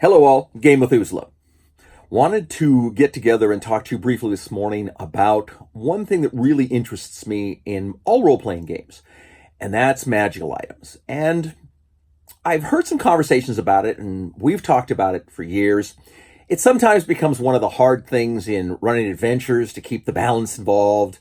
Hello all, Game Methuselah. Wanted to get together and talk to you briefly this morning about one thing that really interests me in all role-playing games, and that's magical items. And I've heard some conversations about it, and we've talked about it for years. It sometimes becomes one of the hard things in running adventures to keep the balance involved,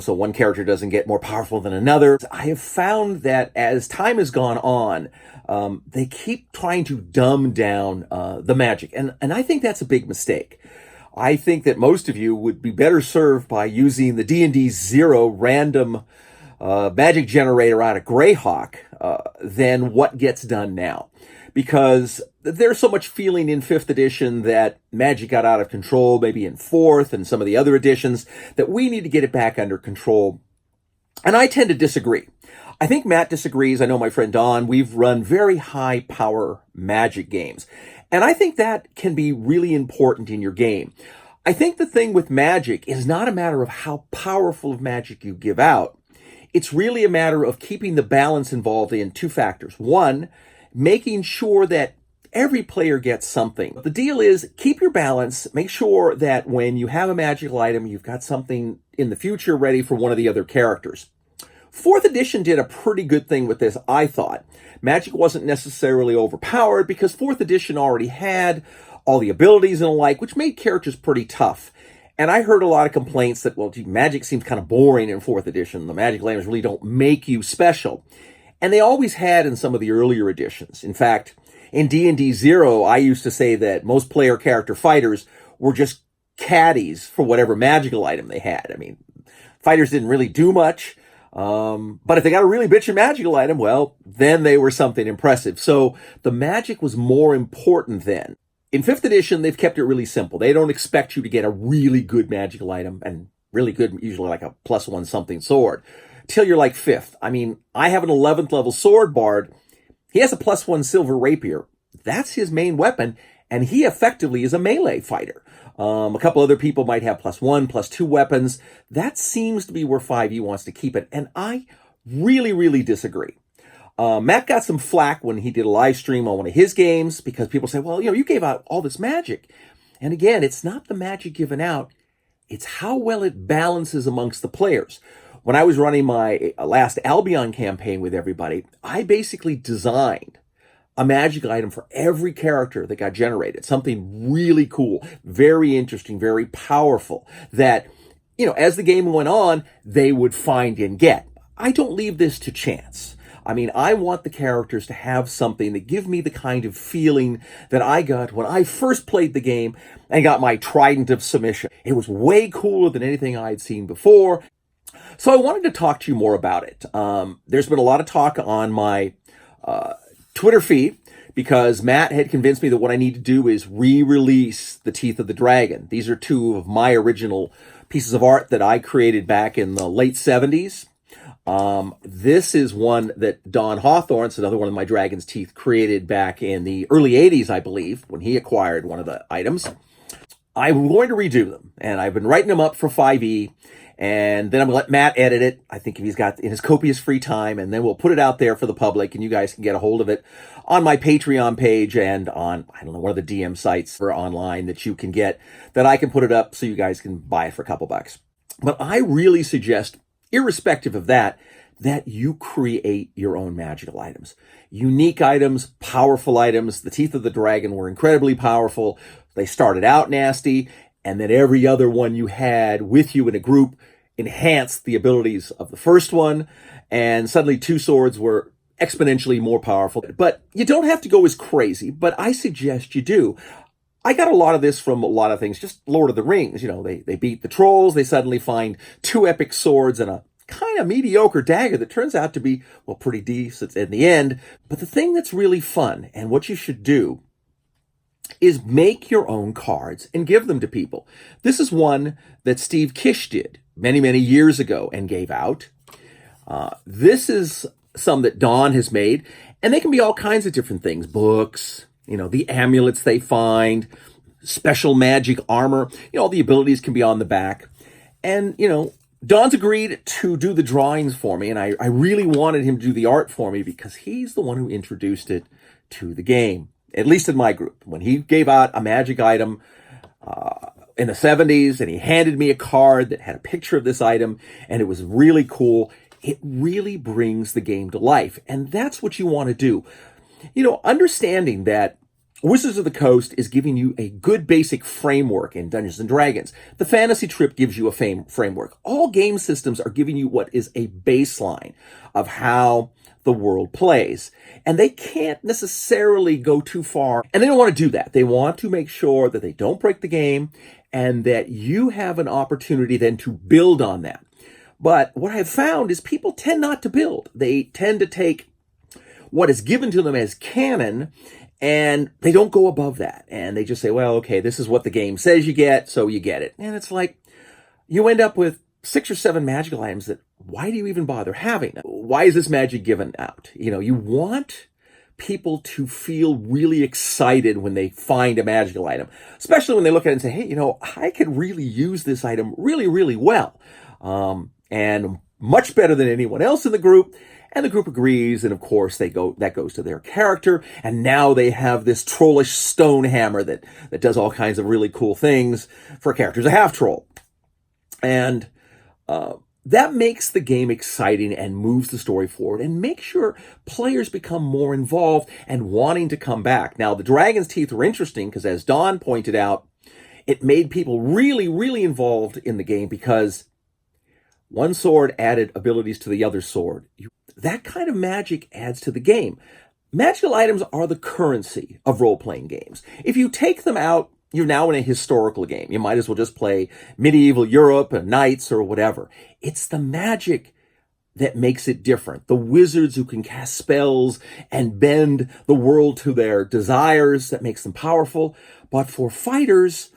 so one character doesn't get more powerful than another. I have found that as time has gone on, they keep trying to dumb down the magic. And I think that's a big mistake. I think that most of you would be better served by using the D&D Zero random magic generator out of Greyhawk than what gets done now. Because there's so much feeling in 5th edition that magic got out of control, maybe in 4th and some of the other editions, that we need to get it back under control. And I tend to disagree. I think Matt disagrees. I know my friend Don. We've run very high power magic games. And I think that can be really important in your game. I think the thing with magic is not a matter of how powerful of magic you give out. It's really a matter of keeping the balance involved in two factors. One, making sure that every player gets something. The deal is keep your balance. Make sure that when you have a magical item, you've got something in the future ready for one of the other characters. 4th edition did a pretty good thing with this, I thought. Magic wasn't necessarily overpowered because 4th edition already had all the abilities and the like, which made characters pretty tough. And I heard a lot of complaints that, well, gee, magic seems kind of boring in 4th edition. The magic items really don't make you special. And they always had in some of the earlier editions. In fact, in D&D Zero, I used to say that most player character fighters were just caddies for whatever magical item they had. I mean, fighters didn't really do much. But if they got a really bitchin' magical item, well, then they were something impressive. So the magic was more important then. In 5th edition, they've kept it really simple. They don't expect you to get a really good magical item, and really good, usually like a +1 something sword, till you're like 5th. I mean, I have an 11th level sword bard. He has a +1 silver rapier. That's his main weapon, and he effectively is a melee fighter. A couple other people might have +1, +2 weapons. That seems to be where 5e wants to keep it, and I really, really disagree. Matt got some flack when he did a live stream on one of his games because people say, well, you gave out all this magic. And again, it's not the magic given out. It's how well it balances amongst the players. When I was running my last Albion campaign with everybody, I basically designed a magic item for every character that got generated. Something really cool, very interesting, very powerful that, as the game went on, they would find and get. I don't leave this to chance. I mean, I want the characters to have something that give me the kind of feeling that I got when I first played the game and got my Trident of Submission. It was way cooler than anything I'd seen before. So I wanted to talk to you more about it. There's been a lot of talk on my Twitter feed because Matt had convinced me that what I need to do is re-release the Teeth of the Dragon. These are two of my original pieces of art that I created back in the late 70s. This is one that Don Hawthorne, another one of my Dragon's Teeth, created back in the early 80s, I believe, when he acquired one of the items. I'm going to redo them, and I've been writing them up for 5e, and then I'm going to let Matt edit it, I think if he's got in his copious free time, and then we'll put it out there for the public, and you guys can get a hold of it on my Patreon page and on, one of the DM sites for online that you can get, that I can put it up so you guys can buy it for a couple bucks. But I really suggest, irrespective of that you create your own magical items. Unique items, powerful items. The Teeth of the Dragon were incredibly powerful. They started out nasty, and then every other one you had with you in a group enhanced the abilities of the first one, and suddenly 2 swords were exponentially more powerful. But you don't have to go as crazy, but I suggest you do. I got a lot of this from a lot of things, just Lord of the Rings. They beat the trolls, they suddenly find 2 epic swords and a kind of mediocre dagger that turns out to be, pretty decent in the end. But the thing that's really fun, and what you should do, is make your own cards and give them to people. This is one that Steve Kish did many, many years ago and gave out. This is some that Don has made, and they can be all kinds of different things. Books, the amulets they find, special magic armor, all the abilities can be on the back. And, Don's agreed to do the drawings for me, and I really wanted him to do the art for me because he's the one who introduced it to the game. at least in my group. When he gave out a magic item in the 70s and he handed me a card that had a picture of this item and it was really cool, it really brings the game to life. And that's what you want to do. Understanding that Wizards of the Coast is giving you a good basic framework in Dungeons and Dragons. The Fantasy Trip gives you a framework. All game systems are giving you what is a baseline of how the world plays. And they can't necessarily go too far. And they don't want to do that. They want to make sure that they don't break the game and that you have an opportunity then to build on that. But what I've found is people tend not to build. They tend to take what is given to them as canon and they don't go above that. And they just say, well, okay, this is what the game says you get, so you get it. And it's like you end up with 6 or 7 magical items that why do you even bother having? Why is this magic given out? You want people to feel really excited when they find a magical item, especially when they look at it and say, hey, I could really use this item really, really well. And much better than anyone else in the group. And the group agrees, and of course that goes to their character, and now they have this trollish stone hammer that does all kinds of really cool things for a character who's a half troll. And that makes the game exciting and moves the story forward and makes sure players become more involved and wanting to come back. Now, the Dragon's Teeth were interesting because, as Don pointed out, it made people really, really involved in the game because one sword added abilities to the other sword. That kind of magic adds to the game. Magical items are the currency of role-playing games. If you take them out, you're now in a historical game. You might as well just play medieval Europe or knights or whatever. It's the magic that makes it different. The wizards who can cast spells and bend the world to their desires that makes them powerful. But for fighters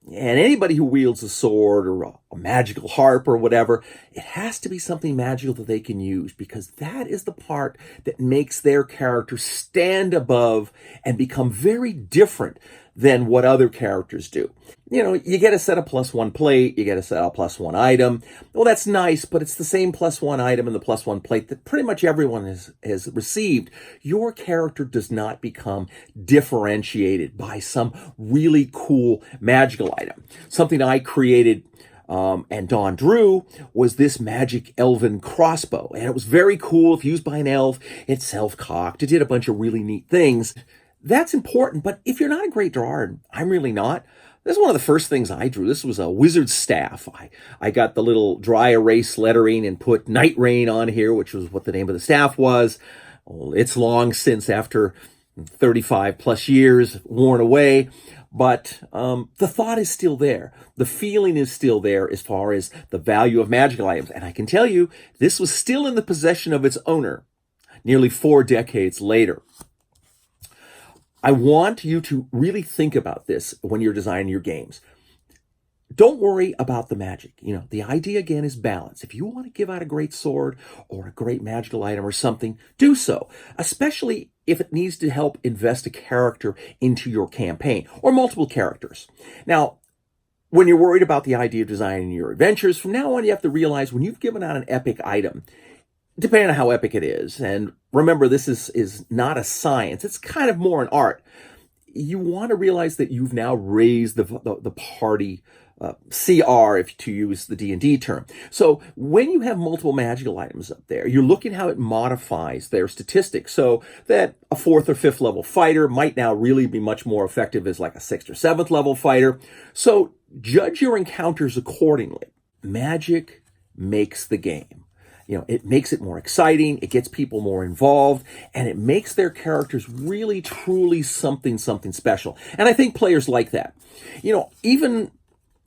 and anybody who wields a sword or a magical harp or whatever, it has to be something magical that they can use because that is the part that makes their character stand above and become very different than what other characters do. You get a set of +1 plate, you get a set of +1 item. Well, that's nice, but it's the same +1 item and the +1 plate that pretty much everyone has received. Your character does not become differentiated by some really cool magical item. Something I created and Don drew was this magic elven crossbow. And it was very cool. If used by an elf, it's self-cocked. It did a bunch of really neat things. That's important, but if you're not a great drawer, and I'm really not, this is one of the first things I drew. This was a wizard's staff. I got the little dry erase lettering and put Night Rain on here, which was what the name of the staff was. Well, it's long since, after 35 plus years, worn away. But the thought is still there. The feeling is still there as far as the value of magical items. And I can tell you, this was still in the possession of its owner nearly 4 decades later. I want you to really think about this when you're designing your games. Don't worry about the magic. The idea again is balance. If you want to give out a great sword or a great magical item or something, do so, especially if it needs to help invest a character into your campaign or multiple characters. Now, when you're worried about the idea of designing your adventures, from now on, you have to realize when you've given out an epic item, depending on how epic it is, and remember, this is not a science, it's kind of more an art. You want to realize that you've now raised the party CR, if to use the D&D term. So when you have multiple magical items up there, you're looking how it modifies their statistics so that a 4th or 5th level fighter might now really be much more effective as like a 6th or 7th level fighter. So judge your encounters accordingly. Magic makes the game. It makes it more exciting, it gets people more involved, and it makes their characters really, truly something special. And I think players like that. Even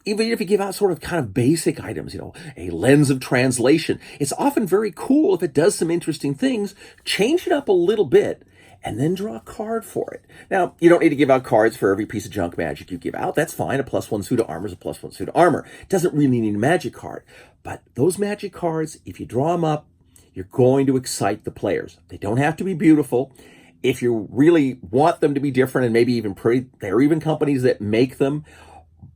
if you give out sort of kind of basic items, a lens of translation, it's often very cool if it does some interesting things. Change it up a little bit and then draw a card for it. Now, you don't need to give out cards for every piece of junk magic you give out. That's fine. A +1 suit of armor is a +1 suit of armor. It doesn't really need a magic card. But those magic cards, if you draw them up, you're going to excite the players. They don't have to be beautiful. If you really want them to be different and maybe even pretty, there are even companies that make them.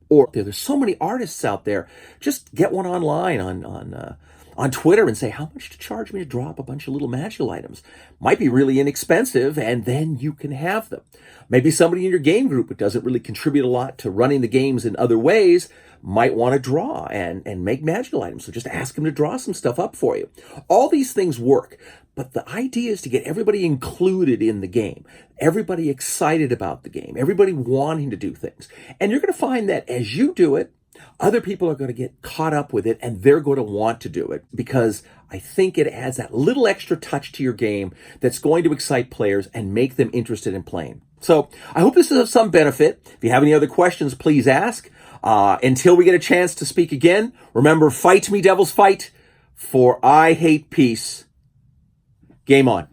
Or there's so many artists out there. Just get one online on on Twitter and say, how much to charge me to drop a bunch of little magical items? Might be really inexpensive, and then you can have them. Maybe somebody in your game group who doesn't really contribute a lot to running the games in other ways might want to draw and make magical items. So just ask them to draw some stuff up for you. All these things work. But the idea is to get everybody included in the game, everybody excited about the game, everybody wanting to do things. And you're going to find that as you do it, other people are going to get caught up with it, and they're going to want to do it, because I think it adds that little extra touch to your game that's going to excite players and make them interested in playing. So I hope this is of some benefit. If you have any other questions, please ask. Until we get a chance to speak again, remember, fight me, devils, fight, for I hate peace. Game on.